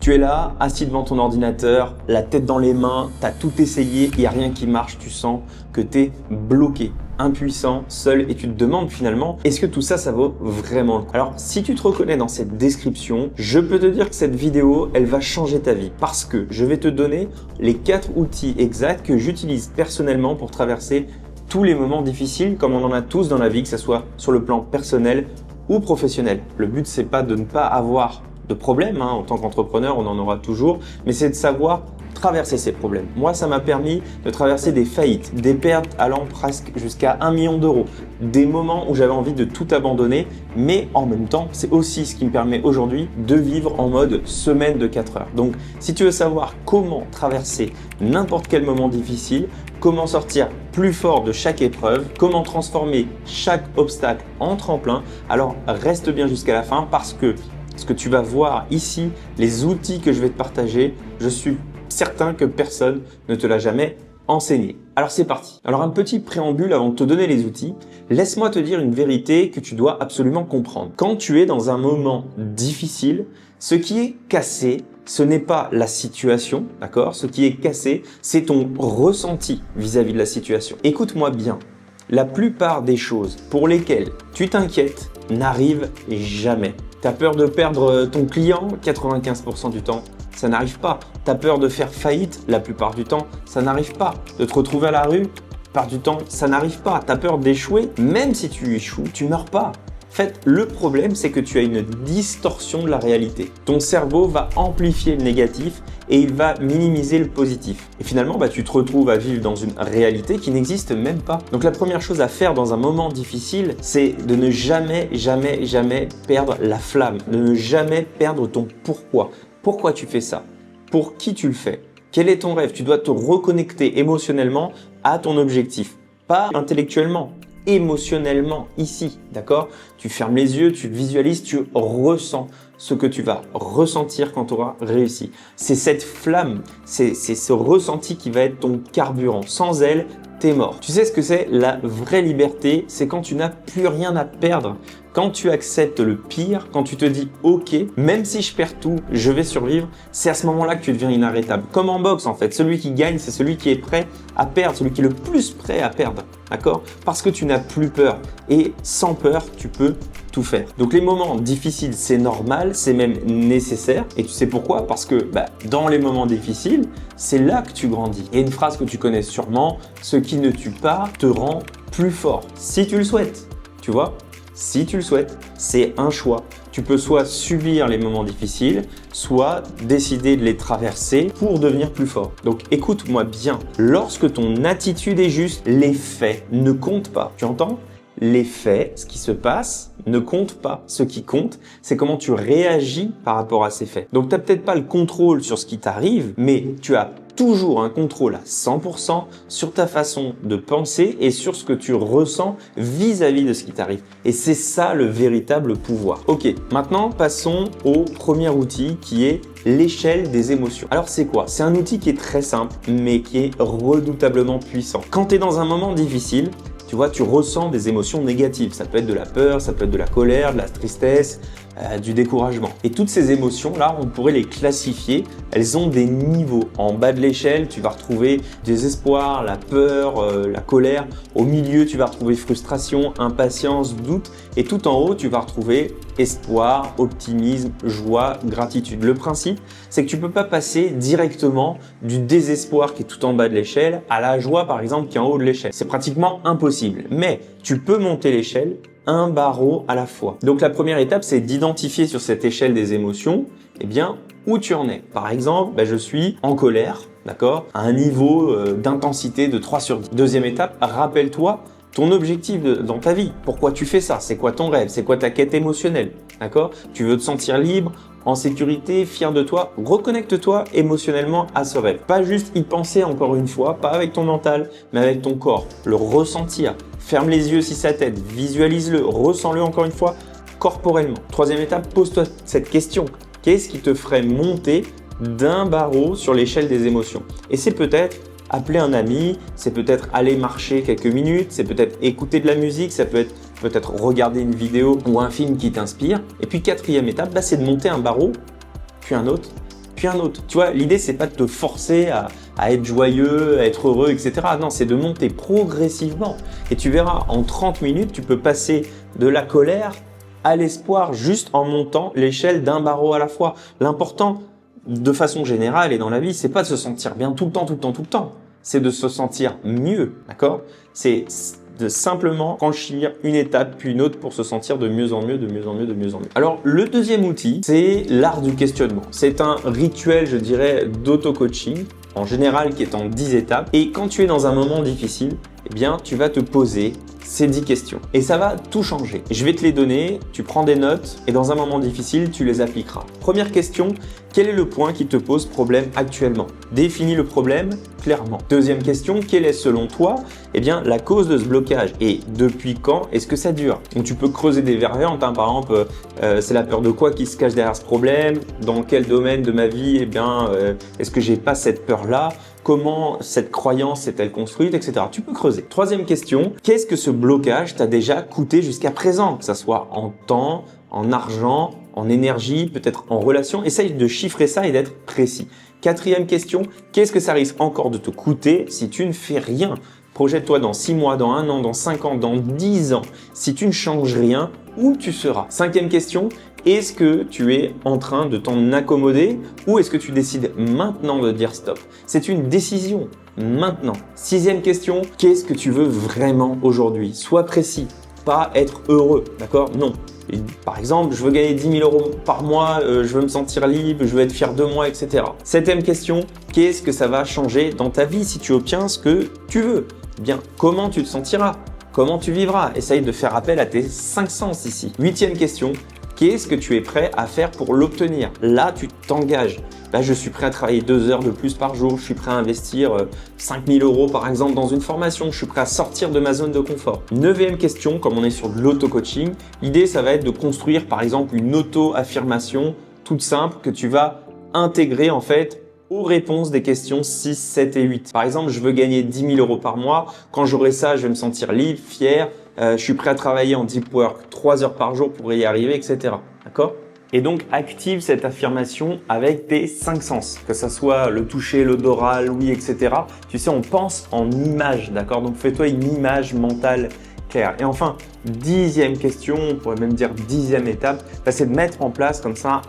Tu es là, assis devant ton ordinateur, la tête dans les mains, tu as tout essayé, il n'y a rien qui marche, tu sens que tu es bloqué, impuissant, seul et tu te demandes finalement, est-ce que tout ça, ça vaut vraiment le coup? Alors, si tu te reconnais dans cette description, je peux te dire que cette vidéo, elle va changer ta vie parce que je vais te donner les 4 outils exacts que j'utilise personnellement pour traverser tous les moments difficiles comme on en a tous dans la vie, que ce soit sur le plan personnel ou professionnel. Le but, c'est pas de ne pas avoir de problèmes, en tant qu'entrepreneur, on en aura toujours, mais c'est de savoir traverser ces problèmes. Moi, ça m'a permis de traverser des faillites, des pertes allant presque jusqu'à 1 million d'euros, des moments où j'avais envie de tout abandonner, mais en même temps, c'est aussi ce qui me permet aujourd'hui de vivre en mode semaine de 4 heures. Donc, si tu veux savoir comment traverser n'importe quel moment difficile, comment sortir plus fort de chaque épreuve, comment transformer chaque obstacle en tremplin, alors reste bien jusqu'à la fin parce que ce que tu vas voir ici, les outils que je vais te partager, je suis certain que personne ne te l'a jamais enseigné. Alors c'est parti. Alors un petit préambule avant de te donner les outils, laisse-moi te dire une vérité que tu dois absolument comprendre. Quand tu es dans un moment difficile, ce qui est cassé, ce n'est pas la situation, d'accord? Ce qui est cassé, c'est ton ressenti vis-à-vis de la situation. Écoute-moi bien. La plupart des choses pour lesquelles tu t'inquiètes n'arrivent jamais. Tu as peur de perdre ton client 95% du temps, ça n'arrive pas. Tu as peur de faire faillite la plupart du temps, ça n'arrive pas. De te retrouver à la rue, la plupart du temps, ça n'arrive pas. Tu as peur d'échouer, même si tu échoues, tu meurs pas. En fait, le problème, c'est que tu as une distorsion de la réalité. Ton cerveau va amplifier le négatif et il va minimiser le positif. Et finalement, tu te retrouves à vivre dans une réalité qui n'existe même pas. Donc la première chose à faire dans un moment difficile, c'est de ne jamais perdre la flamme, de ne jamais perdre ton pourquoi. Pourquoi tu fais ça? Pour qui tu le fais? Quel est ton rêve? Tu dois te reconnecter émotionnellement à ton objectif, pas intellectuellement. Émotionnellement ici, d'accord? Tu fermes les yeux, tu visualises, tu ressens ce que tu vas ressentir quand tu auras réussi. C'est cette flamme, c'est ce ressenti qui va être ton carburant. Sans elle, t'es mort. Tu sais ce que c'est? La vraie liberté, c'est quand tu n'as plus rien à perdre. Quand tu acceptes le pire, quand tu te dis « Ok, même si je perds tout, je vais survivre », c'est à ce moment-là que tu deviens inarrêtable. Comme en boxe en fait, celui qui gagne, c'est celui qui est prêt à perdre, celui qui est le plus prêt à perdre, d'accord? Parce que tu n'as plus peur et sans peur, tu peux tout faire. Donc les moments difficiles, c'est normal, c'est même nécessaire. Et tu sais pourquoi? Parce que dans les moments difficiles, c'est là que tu grandis. Et une phrase que tu connais sûrement, ce qui ne tue pas te rend plus fort. Si tu le souhaites, tu vois? Si tu le souhaites, c'est un choix. Tu peux soit subir les moments difficiles, soit décider de les traverser pour devenir plus fort. Donc écoute-moi bien, lorsque ton attitude est juste, les faits ne comptent pas. Tu entends? Les faits, ce qui se passe, ne compte pas. Ce qui compte, c'est comment tu réagis par rapport à ces faits. Donc tu n'as peut-être pas le contrôle sur ce qui t'arrive, mais tu as toujours un contrôle à 100% sur ta façon de penser et sur ce que tu ressens vis-à-vis de ce qui t'arrive. Et c'est ça le véritable pouvoir. Ok, maintenant passons au premier outil qui est l'échelle des émotions. Alors c'est quoi? C'est un outil qui est très simple mais qui est redoutablement puissant. Quand tu es dans un moment difficile, tu vois, tu ressens des émotions négatives. Ça peut être de la peur, ça peut être de la colère, de la tristesse, du découragement. Et toutes ces émotions-là, on pourrait les classifier. Elles ont des niveaux. En bas de l'échelle, tu vas retrouver désespoir, la peur, la colère. Au milieu, tu vas retrouver frustration, impatience, doute. Et tout en haut, tu vas retrouver espoir, optimisme, joie, gratitude. Le principe, c'est que tu ne peux pas passer directement du désespoir qui est tout en bas de l'échelle à la joie, par exemple, qui est en haut de l'échelle. C'est pratiquement impossible. Mais tu peux monter l'échelle un barreau à la fois. Donc la première étape, c'est d'identifier sur cette échelle des émotions, où tu en es. Par exemple, je suis en colère, d'accord, à un niveau d'intensité de 3 sur 10. Deuxième étape, rappelle-toi ton objectif dans ta vie. Pourquoi tu fais ça? C'est quoi ton rêve? C'est quoi ta quête émotionnelle? D'accord? Tu veux te sentir libre, en sécurité, fier de toi. Reconnecte-toi émotionnellement à ce rêve. Pas juste y penser encore une fois, pas avec ton mental, mais avec ton corps. Le ressentir. Ferme les yeux si ça t'aide. Visualise-le. Ressens-le encore une fois corporellement. Troisième étape, pose-toi cette question. Qu'est-ce qui te ferait monter d'un barreau sur l'échelle des émotions? Et c'est peut-être appeler un ami, c'est peut-être aller marcher quelques minutes, c'est peut-être écouter de la musique, ça peut être regarder une vidéo ou un film qui t'inspire. Et puis quatrième étape, c'est de monter un barreau, puis un autre, puis un autre. Tu vois, l'idée, c'est pas de te forcer à être joyeux, à être heureux, etc. Non, c'est de monter progressivement. Et tu verras, en 30 minutes, tu peux passer de la colère à l'espoir juste en montant l'échelle d'un barreau à la fois. L'important, de façon générale et dans la vie, c'est pas de se sentir bien tout le temps. C'est de se sentir mieux, d'accord? C'est de simplement franchir une étape puis une autre pour se sentir de mieux en mieux. Alors, le deuxième outil, c'est l'art du questionnement. C'est un rituel, je dirais, d'auto-coaching, en général qui est en 10 étapes. Et quand tu es dans un moment difficile, eh bien, tu vas te poser ces 10 questions. Et ça va tout changer. Je vais te les donner, tu prends des notes et dans un moment difficile, tu les appliqueras. Première question, quel est le point qui te pose problème actuellement? Définis le problème clairement. Deuxième question, quelle est selon toi la cause de ce blocage et depuis quand est-ce que ça dure? Donc tu peux creuser des variantes, par exemple, c'est la peur de quoi qui se cache derrière ce problème? Dans quel domaine de ma vie est-ce que j'ai pas cette peur-là? Comment cette croyance s'est-elle construite, etc. Tu peux creuser. Troisième question, qu'est-ce que ce blocage t'a déjà coûté jusqu'à présent? Que ça soit en temps, en argent, en énergie, peut-être en relation. Essaye de chiffrer ça et d'être précis. Quatrième question, qu'est-ce que ça risque encore de te coûter si tu ne fais rien? Projette-toi dans 6 mois, dans 1 an, dans 5 ans, dans 10 ans. Si tu ne changes rien, où tu seras? Cinquième question, est-ce que tu es en train de t'en accommoder ou est-ce que tu décides maintenant de dire stop? C'est une décision maintenant. Sixième question, qu'est-ce que tu veux vraiment aujourd'hui? Sois précis, pas être heureux, d'accord? Non. Par exemple, je veux gagner 10 000 euros par mois, je veux me sentir libre, je veux être fier de moi, etc. Septième question, qu'est-ce que ça va changer dans ta vie si tu obtiens ce que tu veux? Bien, comment tu te sentiras? Comment tu vivras? Essaye de faire appel à tes 5 sens ici. Huitième question, qu'est-ce que tu es prêt à faire pour l'obtenir? Là, tu t'engages. Là, je suis prêt à travailler 2 heures de plus par jour. Je suis prêt à investir 5 000 euros par exemple dans une formation. Je suis prêt à sortir de ma zone de confort. Neuvième question, comme on est sur de l'auto-coaching, l'idée, ça va être de construire par exemple une auto-affirmation toute simple que tu vas intégrer en fait aux réponses des questions 6, 7 et 8. Par exemple, je veux gagner 10 000 euros par mois. Quand j'aurai ça, je vais me sentir libre, fier. Je suis prêt à travailler en deep work 3 heures par jour pour y arriver, etc. D'accord? Et donc, active cette affirmation avec tes 5 sens, que ça soit le toucher, l'odorat, l'ouïe, etc. Tu sais, on pense en images, d'accord? Donc, fais-toi une image mentale claire. Et enfin, 10e question, on pourrait même dire 10e étape, c'est de mettre en place comme ça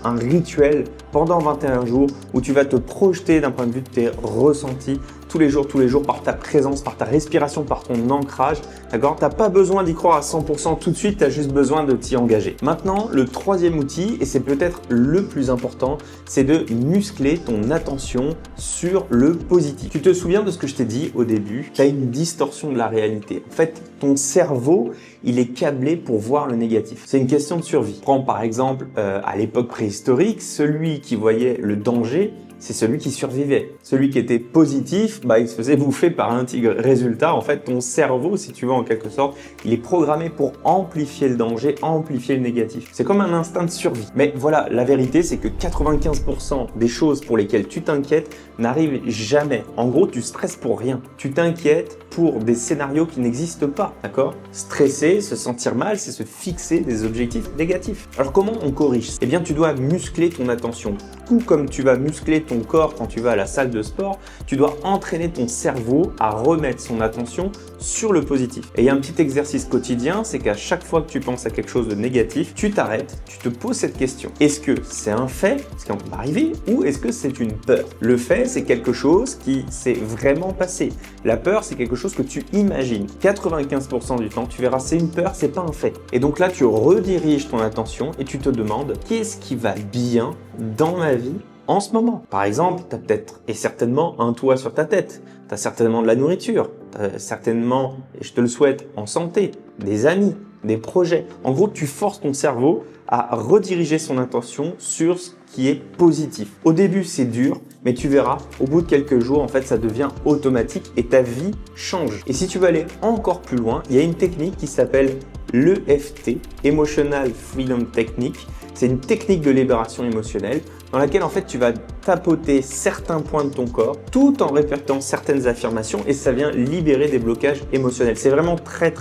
un rituel pendant 21 jours où tu vas te projeter d'un point de vue de tes ressentis tous les jours par ta présence, par ta respiration, par ton ancrage. D'accord? Tu n'as pas besoin d'y croire à 100% tout de suite, tu as juste besoin de t'y engager. Maintenant, le troisième outil, et c'est peut-être le plus important, c'est de muscler ton attention sur le positif. Tu te souviens de ce que je t'ai dit au début? Tu as une distorsion de la réalité. En fait, ton cerveau, il est câblé pour voir le négatif. C'est une question de survie. Prends par exemple à l'époque préhistorique, celui qui voyait le danger, c'est celui qui survivait. Celui qui était positif, il se faisait bouffer par un tigre. Résultat, en fait, ton cerveau, si tu veux en quelque sorte, il est programmé pour amplifier le danger, amplifier le négatif. C'est comme un instinct de survie. Mais voilà, la vérité, c'est que 95% des choses pour lesquelles tu t'inquiètes n'arrivent jamais. En gros, tu stresses pour rien. Tu t'inquiètes pour des scénarios qui n'existent pas, d'accord? Stresser, se sentir mal, c'est se fixer des objectifs négatifs. Alors comment on corrige? Eh bien, tu dois muscler ton attention. Tout comme tu vas muscler ton corps quand tu vas à la salle de sport, tu dois entraîner ton cerveau à remettre son attention sur le positif. Et il y a un petit exercice quotidien, c'est qu'à chaque fois que tu penses à quelque chose de négatif, tu t'arrêtes, tu te poses cette question. Est-ce que c'est un fait, ce qui va arriver, ou est-ce que c'est une peur? Le fait, c'est quelque chose qui s'est vraiment passé. La peur, c'est quelque chose que tu imagines. 95% du temps, tu verras, c'est une peur, c'est pas un fait. Et donc là, tu rediriges ton attention et tu te demandes qu'est-ce qui va bien dans ma vie en ce moment. Par exemple, tu as peut-être et certainement un toit sur ta tête, tu as certainement de la nourriture, tu as certainement, et je te le souhaite, en santé, des amis, des projets. En gros, tu forces ton cerveau à rediriger son attention sur ce qui est positif. Au début, c'est dur, mais tu verras, au bout de quelques jours, en fait, ça devient automatique et ta vie change. Et si tu veux aller encore plus loin, il y a une technique qui s'appelle l'EFT, Emotional Freedom Technique. C'est une technique de libération émotionnelle dans laquelle en fait tu vas tapoter certains points de ton corps tout en répétant certaines affirmations et ça vient libérer des blocages émotionnels. C'est vraiment très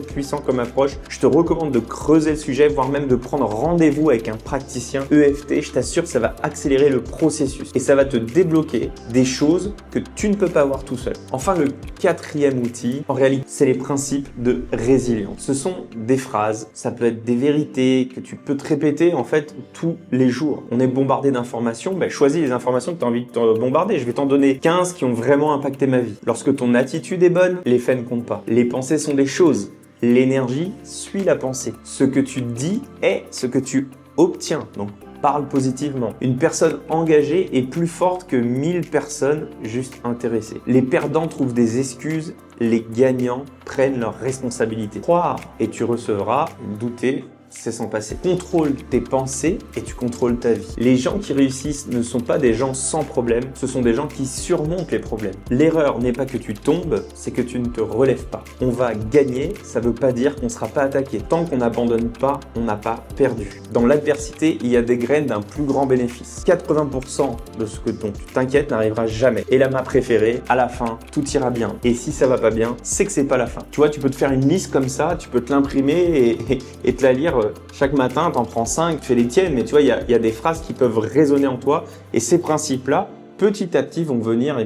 puissant comme approche. Je te recommande de creuser le sujet, voire même de prendre rendez-vous avec un praticien EFT. Je t'assure, ça va accélérer le processus et ça va te débloquer des choses que tu ne peux pas voir tout seul. Enfin, le quatrième outil, en réalité, c'est les principes de résilience. Ce sont des phrases, ça peut être des vérités que tu peux te répéter en fait tous les jours. On est bombardé d'informations, choisis les informations que tu as envie de te bombarder. Je vais t'en donner 15 qui ont vraiment impacté ma vie. Lorsque ton attitude est bonne, les faits ne comptent pas. Les pensées sont des choses. L'énergie suit la pensée. Ce que tu dis est ce que tu obtiens. Donc, parle positivement. Une personne engagée est plus forte que 1000 personnes juste intéressées. Les perdants trouvent des excuses, les gagnants prennent leurs responsabilités. Croire et tu recevras, douter, c'est s'en passer. Contrôle tes pensées et tu contrôles ta vie. Les gens qui réussissent ne sont pas des gens sans problème, ce sont des gens qui surmontent les problèmes. L'erreur n'est pas que tu tombes, c'est que tu ne te relèves pas. On va gagner, ça ne veut pas dire qu'on ne sera pas attaqué. Tant qu'on n'abandonne pas, on n'a pas perdu. Dans l'adversité, il y a des graines d'un plus grand bénéfice. 80% de ce dont tu t'inquiètes n'arrivera jamais. Et la ma préférée, à la fin, tout ira bien. Et si ça va pas bien, c'est que c'est pas la fin. Tu vois, tu peux te faire une liste comme ça, tu peux te l'imprimer et te la lire chaque matin, t'en prends 5, tu fais les tiennes, mais tu vois, il y a des phrases qui peuvent résonner en toi et ces principes-là, petit à petit, vont venir,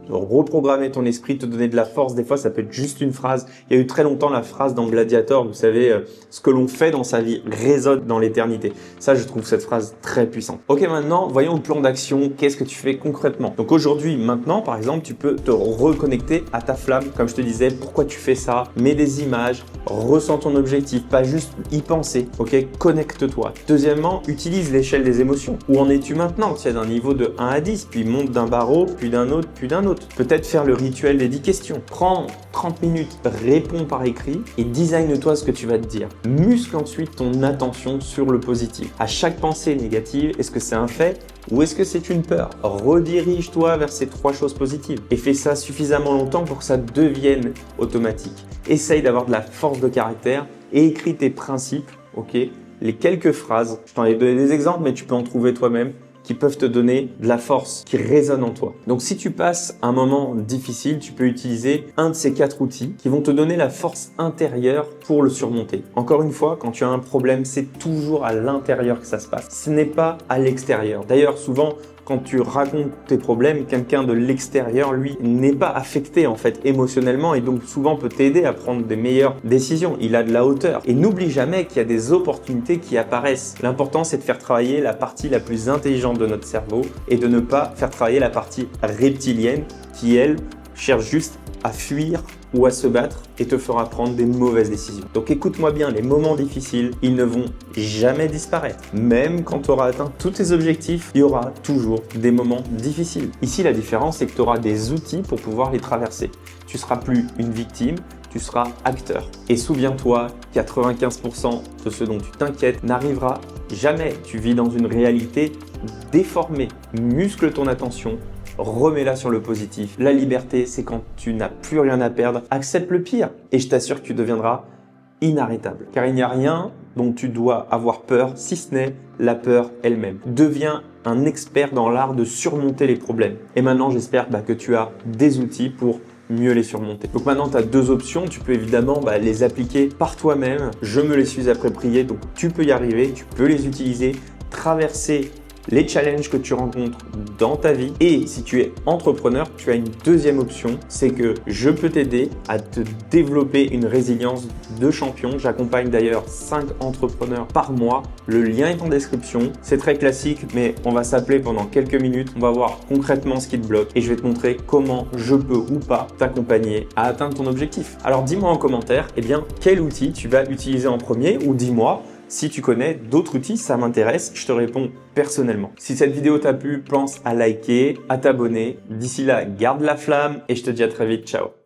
reprogrammer ton esprit, te donner de la force. Des fois, ça peut être juste une phrase. Il y a eu très longtemps la phrase dans Gladiator, vous savez, ce que l'on fait dans sa vie résonne dans l'éternité. Ça, je trouve cette phrase très puissante. Ok, maintenant, voyons le plan d'action. Qu'est-ce que tu fais concrètement? Donc aujourd'hui, maintenant, par exemple, tu peux te reconnecter à ta flamme. Comme je te disais, pourquoi tu fais ça? Mets des images, ressens ton objectif, pas juste y penser. Ok, connecte-toi. Deuxièmement, utilise l'échelle des émotions. Où en es-tu maintenant? Tu es d'un niveau de 1 à 10, puis monte d'un barreau, puis d'un autre, puis d'un autre. Peut-être faire le rituel des 10 questions. Prends 30 minutes, réponds par écrit et design-toi ce que tu vas te dire. Muscle ensuite ton attention sur le positif. À chaque pensée négative, est-ce que c'est un fait ou est-ce que c'est une peur? Redirige-toi vers ces 3 choses positives et fais ça suffisamment longtemps pour que ça devienne automatique. Essaye d'avoir de la force de caractère et écris tes principes, ok? Les quelques phrases, je t'en ai donné des exemples, mais tu peux en trouver toi-même, qui peuvent te donner de la force qui résonne en toi. Donc si tu passes un moment difficile, tu peux utiliser un de ces 4 outils qui vont te donner la force intérieure pour le surmonter. Encore une fois, quand tu as un problème, c'est toujours à l'intérieur que ça se passe. Ce n'est pas à l'extérieur. D'ailleurs, souvent, quand tu racontes tes problèmes, quelqu'un de l'extérieur, lui, n'est pas affecté en fait émotionnellement et donc souvent peut t'aider à prendre des meilleures décisions. Il a de la hauteur. Et n'oublie jamais qu'il y a des opportunités qui apparaissent. L'important, c'est de faire travailler la partie la plus intelligente de notre cerveau et de ne pas faire travailler la partie reptilienne qui, elle, cherche juste à fuir ou à se battre et te fera prendre des mauvaises décisions. Donc écoute-moi bien, les moments difficiles, ils ne vont jamais disparaître. Même quand tu auras atteint tous tes objectifs, il y aura toujours des moments difficiles. Ici, la différence, c'est que tu auras des outils pour pouvoir les traverser. Tu seras plus une victime, tu seras acteur. Et souviens-toi, 95% de ce dont tu t'inquiètes n'arrivera jamais. Tu vis dans une réalité déformée. Muscle ton attention. Remets-la sur le positif. La liberté, c'est quand tu n'as plus rien à perdre. Accepte le pire et je t'assure que tu deviendras inarrêtable. Car il n'y a rien dont tu dois avoir peur si ce n'est la peur elle-même. Deviens un expert dans l'art de surmonter les problèmes. Et maintenant, j'espère que tu as des outils pour mieux les surmonter. Donc maintenant, tu as 2 options. Tu peux évidemment les appliquer par toi-même. Je me les suis appropriés, donc tu peux y arriver. Tu peux les utiliser, traverser les challenges que tu rencontres dans ta vie. Et si tu es entrepreneur, tu as une deuxième option, c'est que je peux t'aider à te développer une résilience de champion. J'accompagne d'ailleurs 5 entrepreneurs par mois. Le lien est en description. C'est très classique, mais on va s'appeler pendant quelques minutes. On va voir concrètement ce qui te bloque et je vais te montrer comment je peux ou pas t'accompagner à atteindre ton objectif. Alors dis-moi en commentaire, quel outil tu vas utiliser en premier ou dis-moi si tu connais d'autres outils, ça m'intéresse, je te réponds personnellement. Si cette vidéo t'a plu, pense à liker, à t'abonner. D'ici là, garde la flamme et je te dis à très vite, ciao.